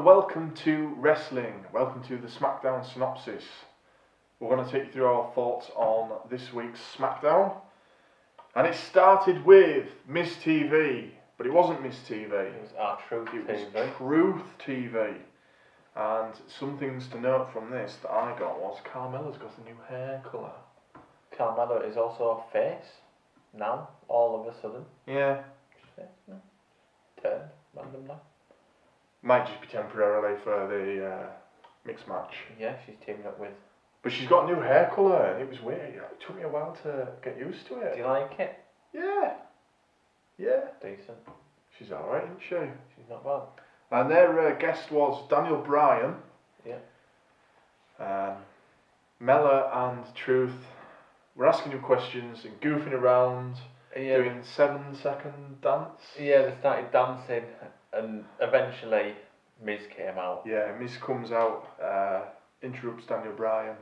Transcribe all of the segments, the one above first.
welcome to wrestling. Welcome to the Smackdown Synopsis. We're going to take you through our thoughts on this week's Smackdown. And it started with Miss TV, but it wasn't Miss TV. It was our Truth TV. It was Truth TV. And some things to note from this that I got was Carmella's got a new hair colour. Carmella is also a face now, all of a sudden. Yeah. Turned randomly. Might just be temporarily for the mixed match. Yeah, she's teaming up with. But she's got new hair colour and it was weird. It took me a while to get used to it. Do you like it? Yeah. Yeah. Decent. She's alright, isn't she? She's not bad. And their guest was Daniel Bryan. Yeah. Mella and Truth were asking him questions and goofing around, doing 7-second dance. Yeah, they started dancing and eventually Miz came out. Yeah, Miz comes out, interrupts Daniel Bryan.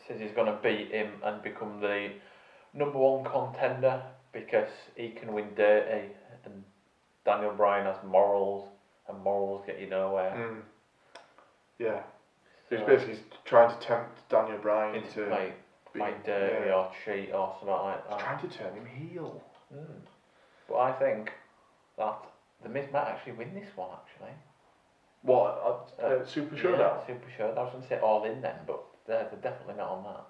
Says he's going to beat him and become the #1 contender because he can win dirty and Daniel Bryan has morals and morals get you nowhere. Yeah. So he's basically trying to tempt Daniel Bryan to fight dirty or cheat or something like that. He's trying to turn him heel. But I think that the Miz might actually win this one actually. What? Super Showdown? Yeah, Super Showdown. I was going to say All In then, but they're definitely not on that.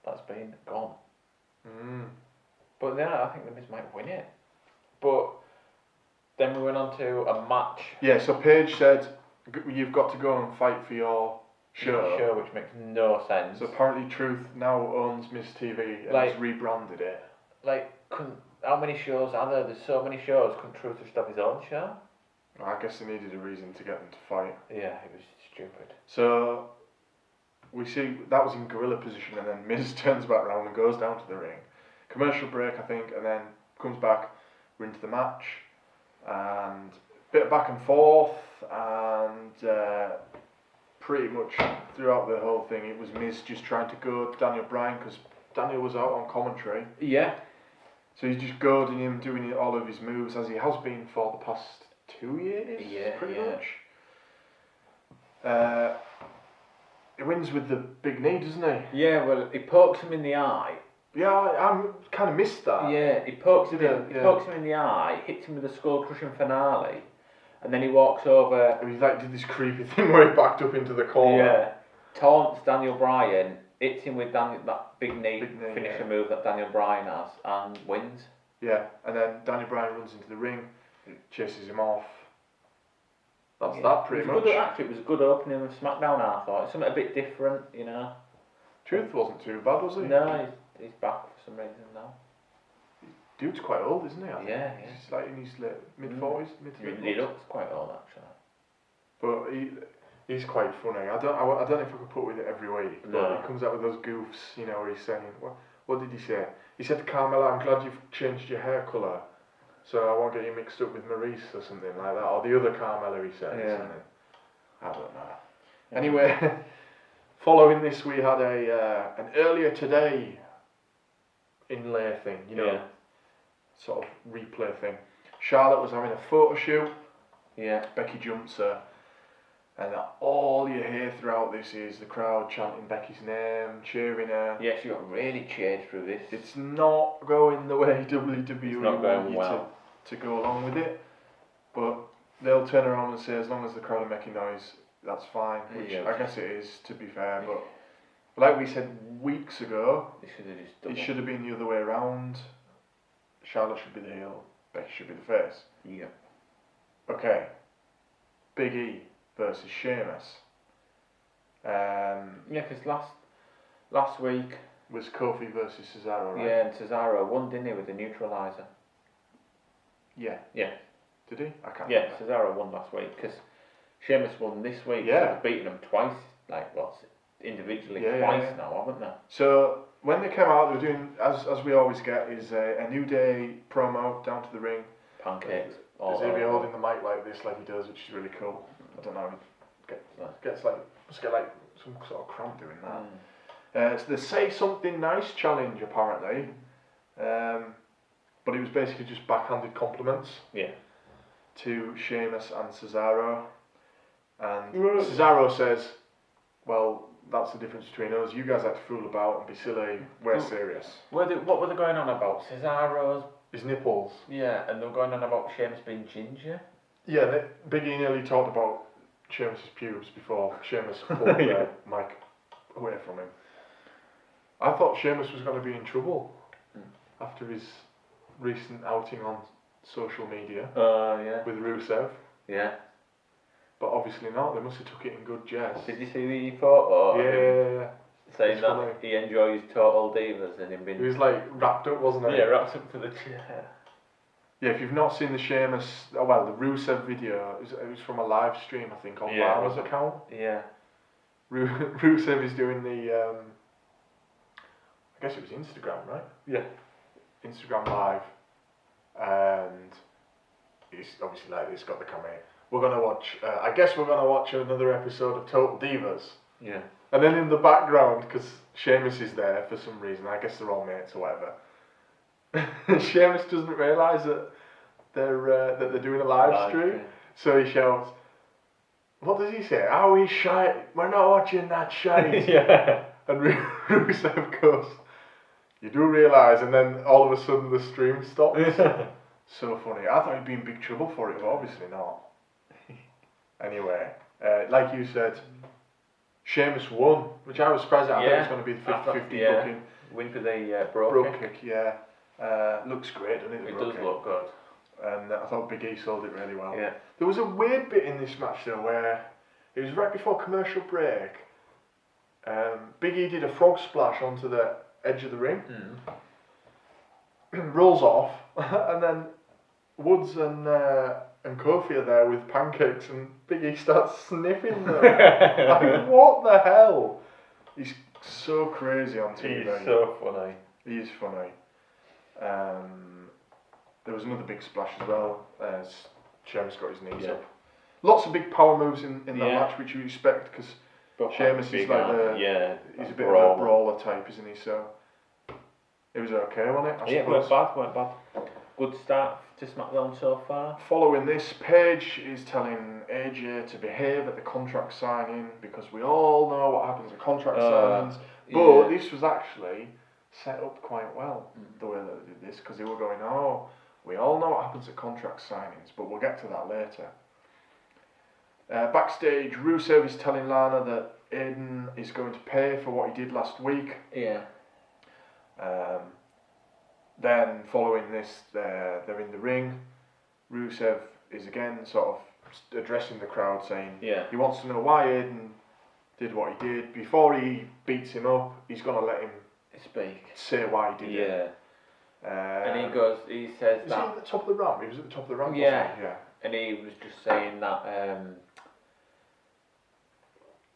That's been gone. But then I think the Miz might win it. But then we went on to a match. Yeah, so Paige said, you've got to go and fight for your show. Which makes no sense. So apparently Truth now owns Miss TV and has rebranded it. How many shows are there? There's so many shows. Couldn't Truth just have his own show? I guess they needed a reason to get them to fight. Yeah, it was stupid. So we see that was in gorilla position, and then Miz turns back around and goes down to the ring. Commercial break, I think, and then comes back. We're into the match, and a bit of back and forth, and pretty much throughout the whole thing, it was Miz just trying to goad Daniel Bryan because Daniel was out on commentary. Yeah. So he's just goading him, doing all of his moves as he has been for the past 2 years, pretty much. He wins with the big knee, doesn't he? Yeah, well, he pokes him in the eye. Yeah, I kind of missed that. Yeah, he pokes him in the eye, hits him with a skull-crushing finale, and then he walks over. And he did this creepy thing where he backed up into the corner. Yeah, taunts Daniel Bryan, hits him with that big knee finisher move that Daniel Bryan has, and wins. Yeah, and then Daniel Bryan runs into the ring, chases him off. That's that pretty much. Actually, it was a good opening of SmackDown, I thought. It's something a bit different, you know. Truth wasn't too bad, was he? No, he's back for some reason now. Dude's quite old, isn't he? Yeah. He's like in his mid-40s, mid-40s. He looks quite old, actually. But he's quite funny. I don't know if I could put with it every week, but he comes out with those goofs, you know, where he's saying, what did he say? He said to Carmella, I'm glad you've changed your hair colour, so I won't get you mixed up with Maurice or something like that, or the other Carmella, he said. Yeah. I don't know. Yeah. Anyway, following this, we had an earlier today inlay thing, you know, sort of replay thing. Charlotte was having a photo shoot. Yeah. Becky jumps her. And all you hear throughout this is the crowd chanting Becky's name, cheering her. Yeah, she got really cheered through this. It's not going the way WWE want you to go along with it. But they'll turn around and say, as long as the crowd are making noise, that's fine. Which I guess it is, to be fair. But like we said weeks ago, it should have been the other way around. Charlotte should be the heel, Becky should be the face. Yeah. Okay. Big E versus Sheamus. Yeah, because last week was Kofi versus Cesaro, right? Yeah, and Cesaro won, didn't he, with the neutralizer? Yeah. Yeah. Did he? I can't remember. Yeah, Cesaro won last week because Sheamus won this week. Yeah. So they've beaten him twice, individually twice now, haven't they? So when they came out, they were doing, as we always get, is a New Day promo down to the ring. Pancakes. Xavier holding the mic like this, like he does, which is really cool. I don't know, he must get some sort of cramp doing that. So the Say Something Nice challenge, apparently. But it was basically just backhanded compliments. Yeah. To Sheamus and Cesaro. And Cesaro says, well, that's the difference between us. You guys like to fool about and be silly. We're serious. What were they going on about? Cesaro's... His nipples. Yeah, and they were going on about Sheamus being ginger. Yeah, Big E nearly talked about Sheamus's pubes before Sheamus pulled the mic away from him. I thought Sheamus was going to be in trouble after his recent outing on social media with Rusev. Yeah. But obviously not. They must have took it in good jest. Did you see the photo? Yeah. Saying that he enjoys Total Divas and him being... He was like wrapped up, wasn't he? Yeah, wrapped up to the chair. Yeah, if you've not seen the Sheamus, the Rusev video, it was from a live stream, I think, on Lara's account. Yeah. Rusev is doing the, I guess it was Instagram, right? Yeah. Instagram Live. And he's obviously like, he's got the camera. We're going to watch, I guess we're going to watch another episode of Total Divas. Yeah. And then in the background, because Sheamus is there for some reason, I guess they're all mates or whatever. Sheamus doesn't realise that they're doing a live stream. So he shouts, what does he say? Oh, he's shite. We're not watching that shite. Yeah. And Rusev goes, you do realise, and then all of a sudden the stream stops. So funny. I thought he'd be in big trouble for it, but obviously not. Anyway, like you said, Sheamus won, which I was surprised at. I thought it was going to be the 50-50 booking. Win for the brogue kick. Yeah. Looks great, doesn't it? It does look good. And I thought Big E sold it really well. Yeah. There was a weird bit in this match though where it was right before commercial break. Big E did a frog splash onto the edge of the ring. Rolls off, and then Woods and Kofi are there with pancakes, and Big E starts sniffing them. Like, what the hell? He's so crazy on TV. He's so funny. He is funny. There was another big splash as well. Sheamus got his knees up. Lots of big power moves in that match, which you expect, because Sheamus is like he's a bit of a brawler type, isn't he? So it was okay, wasn't it? Yeah, weren't bad. Good start to Smackdown so far. Following this, Paige is telling AJ to behave at the contract signing, because we all know what happens at contract signings. But this was actually set up quite well, the way that they did this, because they were going, we all know what happens at contract signings, but we'll get to that later. Backstage, Rusev is telling Lana that Aiden is going to pay for what he did last week. Yeah. Then, following this, they're in the ring. Rusev is again sort of addressing the crowd, saying he wants to know why Aiden did what he did. Before he beats him up, he's going to let him say why he did it. And he says that... Was he at the top of the ramp? He was at the top of the ramp, yeah. wasn't he? Yeah. And he was just saying that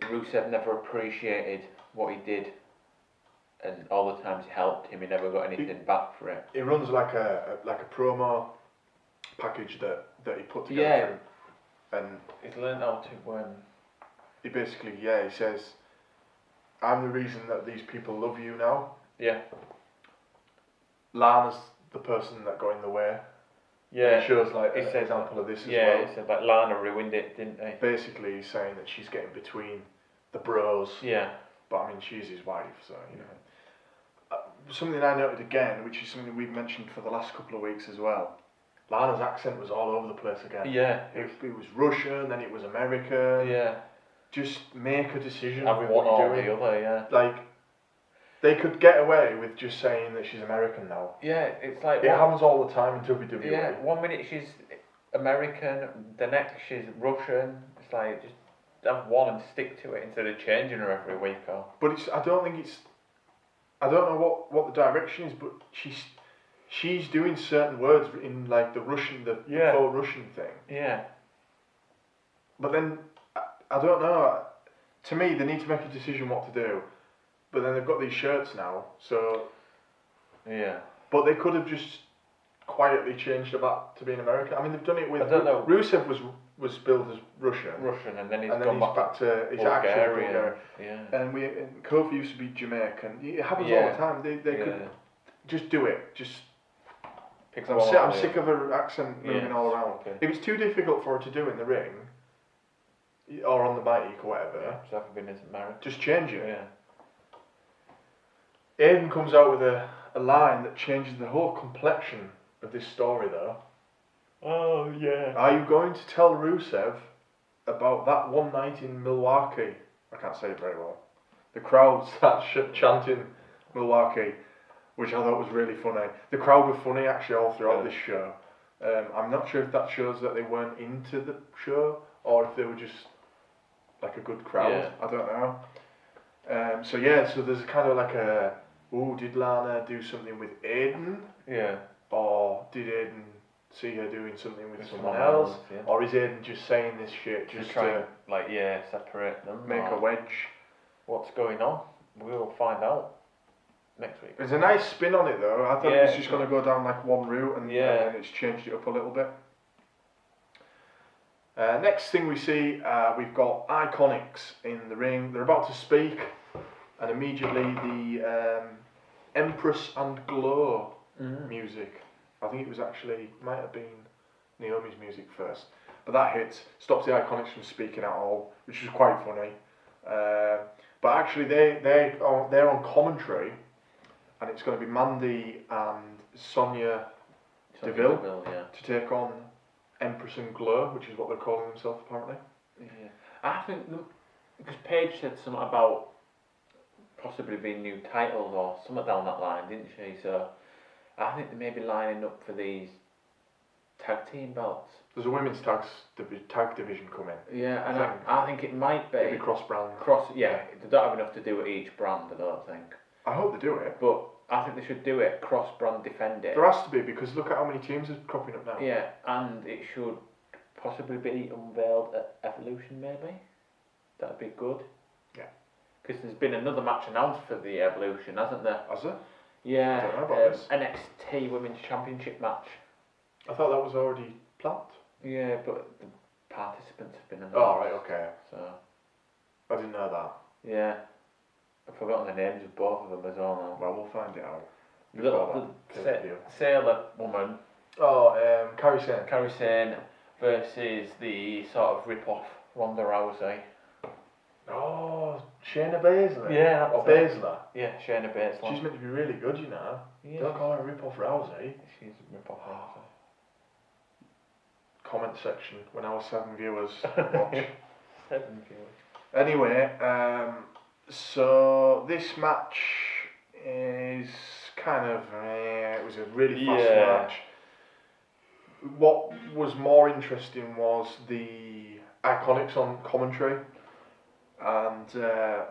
Rusev never appreciated what he did, and all the times he helped him, he never got anything back for it. He runs like a promo package that he put together. Yeah. And he's learned how to... he basically, he says, I'm the reason that these people love you now. Yeah. Lana's the person that got in the way. Yeah. He shows like an example of this as well. Yeah, he said like Lana ruined it, didn't he? Basically, he's saying that she's getting between the bros. Yeah. But I mean, she's his wife, so, you know. Something I noted again, which is something we've mentioned for the last couple of weeks as well. Lana's accent was all over the place again. Yeah. It was Russian, then it was American. Yeah. Just make a decision. Have one or the other, yeah. Like, they could get away with just saying that she's American now. Yeah, it's like... It happens all the time in WWE. Yeah, 1 minute she's American, the next she's Russian. It's like, just have one and stick to it instead of changing her every week. But I don't know what the direction is, but she's doing certain words in like the Russian, the full Russian thing. Yeah. But then, I don't know. To me, they need to make a decision what to do. But then they've got these shirts now, so... Yeah. But they could have just quietly changed it back to being American. I mean, they've done it with... I don't know. Rusev was billed as Russian. And then he's gone back to his actual Bulgarian. Yeah. And Kofi used to be Jamaican. It happens all the time. They could just do it. Just... I'm sick of her accent moving all around. Okay. If it's too difficult for her to do in the ring, or on the mic or whatever. Yeah, because everything isn't married. Just change it. Yeah. Aiden comes out with a line that changes the whole complexion of this story, though. Oh, yeah. Are you going to tell Rusev about that one night in Milwaukee? I can't say it very well. The crowd starts chanting Milwaukee, which I thought was really funny. The crowd were funny actually all throughout this show. I'm not sure if that shows that they weren't into the show or if they were just like a good crowd. Yeah. I don't know. So there's kind of like a, did Lana do something with Aiden? Yeah. Or did Aiden see her doing something with someone else? Yeah. Or is Aiden just saying this shit just to separate them? make a wedge? What's going on? We'll find out next week. There's a nice spin on it though. I thought it was just going to go down like one route and then it's changed it up a little bit. Next thing we see, we've got Iconics in the ring. They're about to speak and immediately the Empress and Glow music. I think it was actually, might have been Naomi's music first. But that hits, stops the Iconics from speaking at all, which was quite funny. But actually they're on commentary and it's going to be Mandy and Sonya Deville to take on Empress and Glow, which is what they're calling themselves apparently. Yeah. I think, because Paige said something about possibly being new titles or something down that line, didn't she? So I think they may be lining up for these tag team belts. There's a women's tag division coming. Yeah, and I think it might be. It'll be cross-brand. They don't have enough to do at each brand, I don't think. I hope they do it. But I think they should do it, cross-brand defend it. There has to be, because look at how many teams are cropping up now. Yeah, and it should possibly be unveiled at Evolution, maybe. That'd be good. Yeah. Because there's been another match announced for the Evolution, hasn't there? Has there? Yeah. I don't know about this. NXT Women's Championship match. I thought that was already planned. Yeah, but the participants have been announced. Oh, right, okay. So. I didn't know that. Yeah. I've forgotten the names of both of them as well now. Well, we'll find it out. The Sailor woman. Oh, Kairi Sane. Kairi Sane versus the sort of rip-off Ronda Rousey. Oh, Shayna Baszler. Yeah, or Baszler. Yeah, Shayna Baszler. She's meant to be really good, you know. Yeah. Don't call her a rip-off Rousey. She's a rip-off Rousey. Comment section when our 7 viewers watch. 7 viewers. Anyway, so this match is kind of, it was a really fast match. What was more interesting was the Iconics on commentary, and I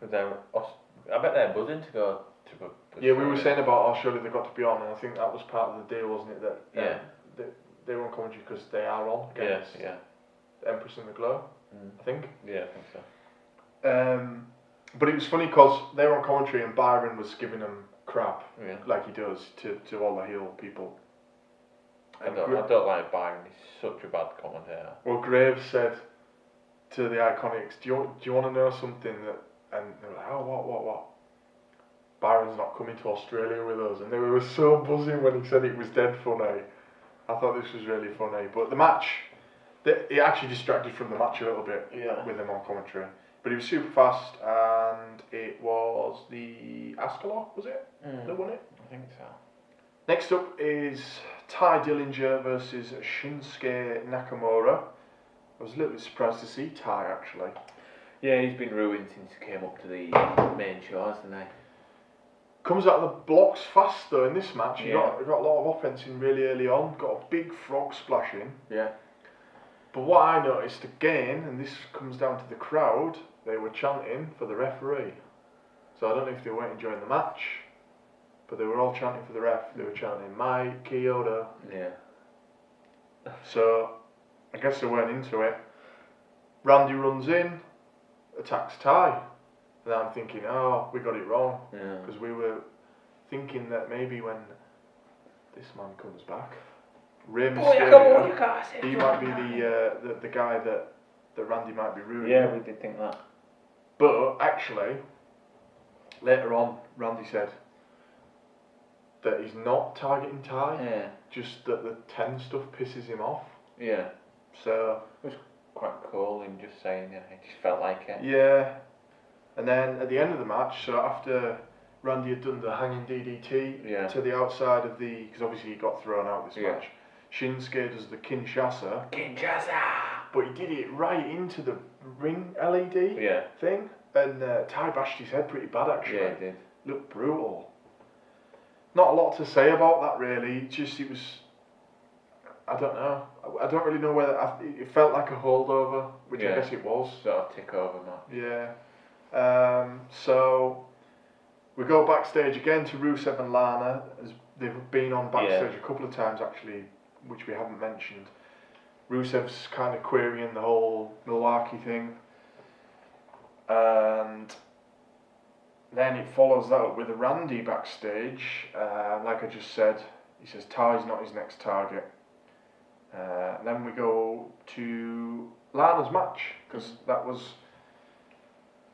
bet they're buzzing to go to. We were saying about how surely they got to be on, and I think that was part of the deal, wasn't it? That they were on commentary because they are on against the Empress and the Glow. I think. Yeah, I think so. But it was funny because they were on commentary and Byron was giving them crap, like he does to all the heel people. I don't like Byron. He's such a bad commentator. Well, Graves said to the Iconics, "Do you want to know something that?" And they were like, "Oh, what? Byron's not coming to Australia with us." And they were so buzzing when he said it was dead funny. I thought this was really funny, but the match, it actually distracted from the match a little bit with them on commentary. But it was super fast, and it was the Ascalon, was it? That won it? I think so. Next up is Ty Dillinger versus Shinsuke Nakamura. I was a little bit surprised to see Ty, actually. Yeah, he's been ruined since he came up to the main show, hasn't he? Comes out of the blocks fast though in this match. He got a lot of offense in really early on. Got a big frog splash in. Yeah. But what I noticed again, and this comes down to the crowd, they were chanting for the referee. So I don't know if they weren't enjoying the match, but they were all chanting for the ref. They were chanting Mike Kyoto. Yeah. So I guess they weren't into it. Randy runs in, attacks Ty. And I'm thinking, oh, we got it wrong. Because we were thinking that maybe when this man comes back, Rey Mysterio, he might be the guy that Randy might be ruining. Yeah, we did think that. But actually, later on, Randy said that he's not targeting Ty. Yeah. Just that the 10 stuff pisses him off. Yeah. So quite cool in just saying it. It just felt like it. Yeah. And then at the end of the match, so after Randy had done the hanging DDT to the outside of the, because obviously he got thrown out this match, Shinsuke does the Kinshasa. But he did it right into the ring LED thing, and Ty bashed his head pretty bad actually. Yeah, he did. Looked brutal. Not a lot to say about that really. It was. I don't know. I don't really know whether it felt like a holdover, which I guess it was. Sort of tick over match. Yeah. So we go backstage again to Rusev and Lana, as they've been on backstage a couple of times actually, which we haven't mentioned. Rusev's kind of querying the whole Milwaukee thing, and then it follows that up with a Randy backstage. Like I just said, he says Ty's not his next target. Then we go to Lana's match, because that was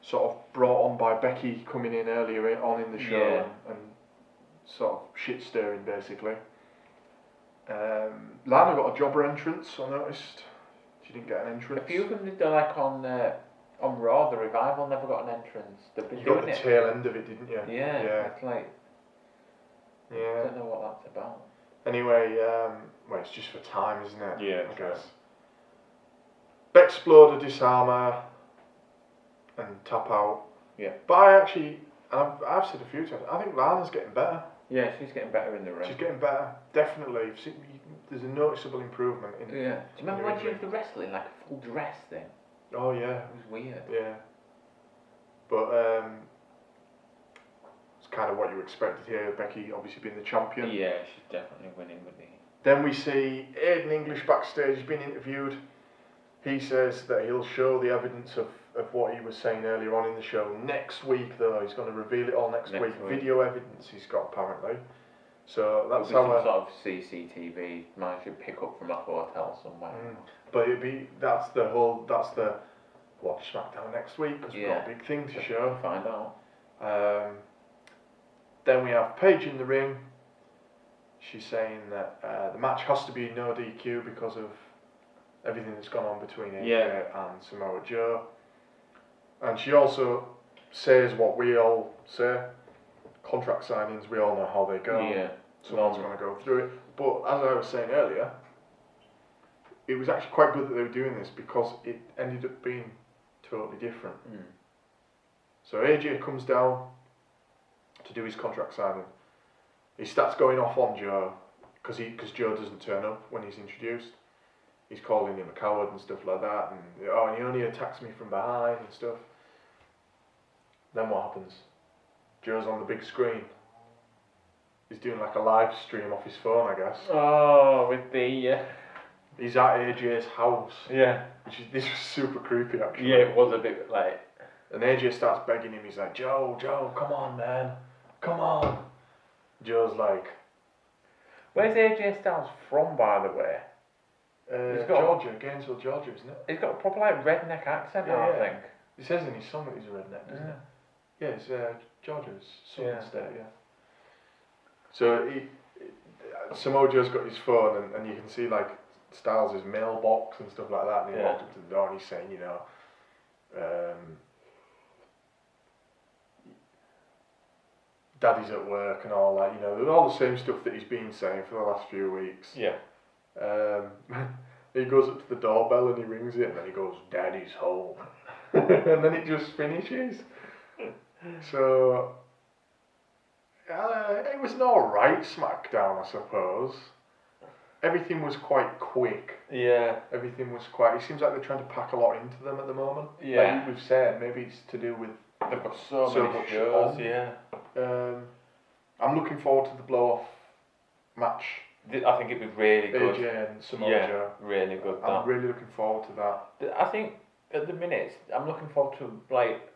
sort of brought on by Becky coming in earlier on in the show and sort of shit stirring basically. Lana got a jobber entrance, I noticed. She didn't get an entrance. A few of them did, like on Raw, the Revival never got an entrance. They've been you doing got the it. tail end of it, didn't you? Yeah. It's like, I don't know what that's about. Anyway, well, it's just for time, isn't it? Yeah, I guess. Bexploder, Disarmer, and tap out. Yeah. But I actually, I've said a few times, I think Lana's getting better. Yeah, she's getting better in the ring. She's getting better, definitely. There's a noticeable improvement in. Yeah. Do you remember when she was the wrestling, like a full dress thing? Oh yeah. It was weird. Yeah. But it's kind of what you expected here. Becky obviously being the champion. Yeah, she's definitely winning with the. Then we see Aiden English backstage. He's been interviewed. He says that he'll show the evidence of what he was saying earlier on in the show next week, though. He's going to reveal it all next week. Video evidence he's got, apparently. So that's how. Some sort of CCTV might should pick up from a hotel somewhere. But that's the watch SmackDown next week, because we've got a big thing to show. Find out. Then we have Paige in the ring. She's saying that the match has to be no DQ because of everything that's gone on between AJ and Samoa Joe. And she also says what we all say, contract signings, we all know how they go. Yeah. Someone's going to go through it. But as I was saying earlier, it was actually quite good that they were doing this, because it ended up being totally different. So AJ comes down to do his contract signing. He starts going off on Joe, because Joe doesn't turn up when he's introduced. He's calling him a coward and stuff like that, and he only attacks me from behind and stuff. Then what happens? Joe's on the big screen. He's doing like a live stream off his phone, I guess. Oh, with the. He's at AJ's house. Yeah. This was super creepy actually. Yeah, it was a bit like. And AJ starts begging him. He's like, Joe, come on, man, come on. Joe's like. Where's AJ Styles from, by the way? Georgia, Gainesville, Georgia, isn't it? He's got a proper like redneck accent now, I think. He says in his song that he's a redneck, doesn't he? Yeah, it's Georgia's southern state, So Samoa Joe's got his phone, and you can see like Styles' mailbox and stuff like that, and he walks up to the door and he's saying, Daddy's at work and all that, all the same stuff that he's been saying for the last few weeks. Yeah. He goes up to the doorbell and he rings it, and then he goes, Daddy's home. And then it just finishes. So, it was an alright SmackDown, I suppose. Everything was quite quick. Yeah. Everything was quite. It seems like they're trying to pack a lot into them at the moment. Yeah. Like we've said, maybe it's to do with. They've got so many shows. On. Yeah. I'm looking forward to the blow-off match. I think it'd be really good. AJ and Samoa Joe. Really good. I'm really looking forward to that. I think at the minute I'm looking forward to like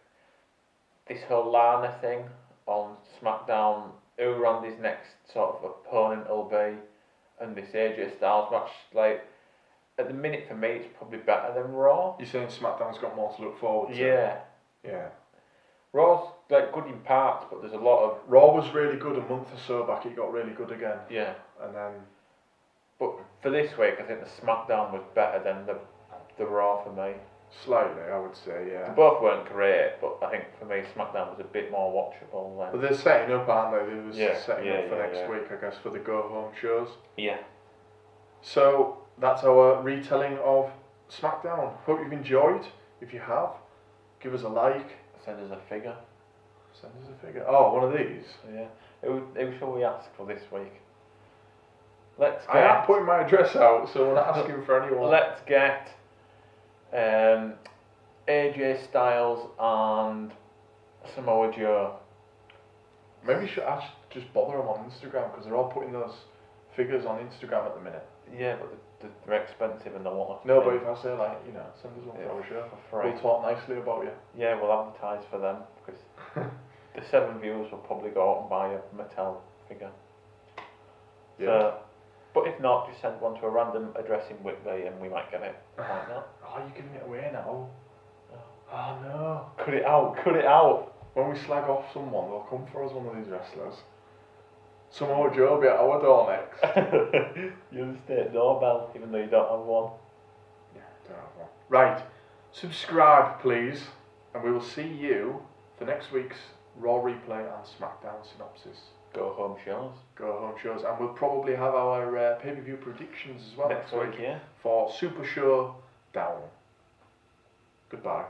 this whole Lana thing on SmackDown. Who Randy's next sort of opponent will be, and this AJ Styles match. Like at the minute for me, it's probably better than Raw. You're saying SmackDown's got more to look forward to? Yeah. Yeah. Raw's like good in parts, but there's a lot of. Raw was really good a month or so back. It got really good again. Yeah. And then. But for this week, I think the SmackDown was better than the the Raw for me. Slightly, I would say, They yeah. both weren't great, but I think for me SmackDown was a bit more watchable than. But they're setting up, aren't they? They were Yeah, setting up for next week, I guess, for the go-home shows. Yeah. So, that's our retelling of SmackDown. Hope you've enjoyed. If you have, give us a like. Send us a figure. Send us a figure. Oh, one of these? Yeah. Who shall we ask for this week? Let's get. I am putting my address out, so we're not asking for anyone. Let's get AJ Styles and Samoa Joe. Maybe you should just bother them on Instagram, because they're all putting those figures on Instagram at the minute. Yeah, but they're expensive and they want. No, but if I say, like, you know, send us one for our show, for free. we'll talk nicely about you. Yeah, we'll advertise for them, because the 7 viewers will probably go out and buy a Mattel figure. Yeah. So, but if not, just send one to a random address in Whitby and we might get it. Might not. Oh, you're giving it away now. Oh no. Cut it out, cut it out. When we slag off someone, they'll come for us, one of these wrestlers. Samoa Joe will be at our door next. You're the state doorbell, even though you don't have one. Yeah, don't have one. Right. Subscribe, please. And we will see you for next week's Raw Replay and Smackdown Synopsis. Go home shows. Go home shows. And we'll probably have our pay-per-view predictions as well next week. Yeah. For Super Show Down. Goodbye.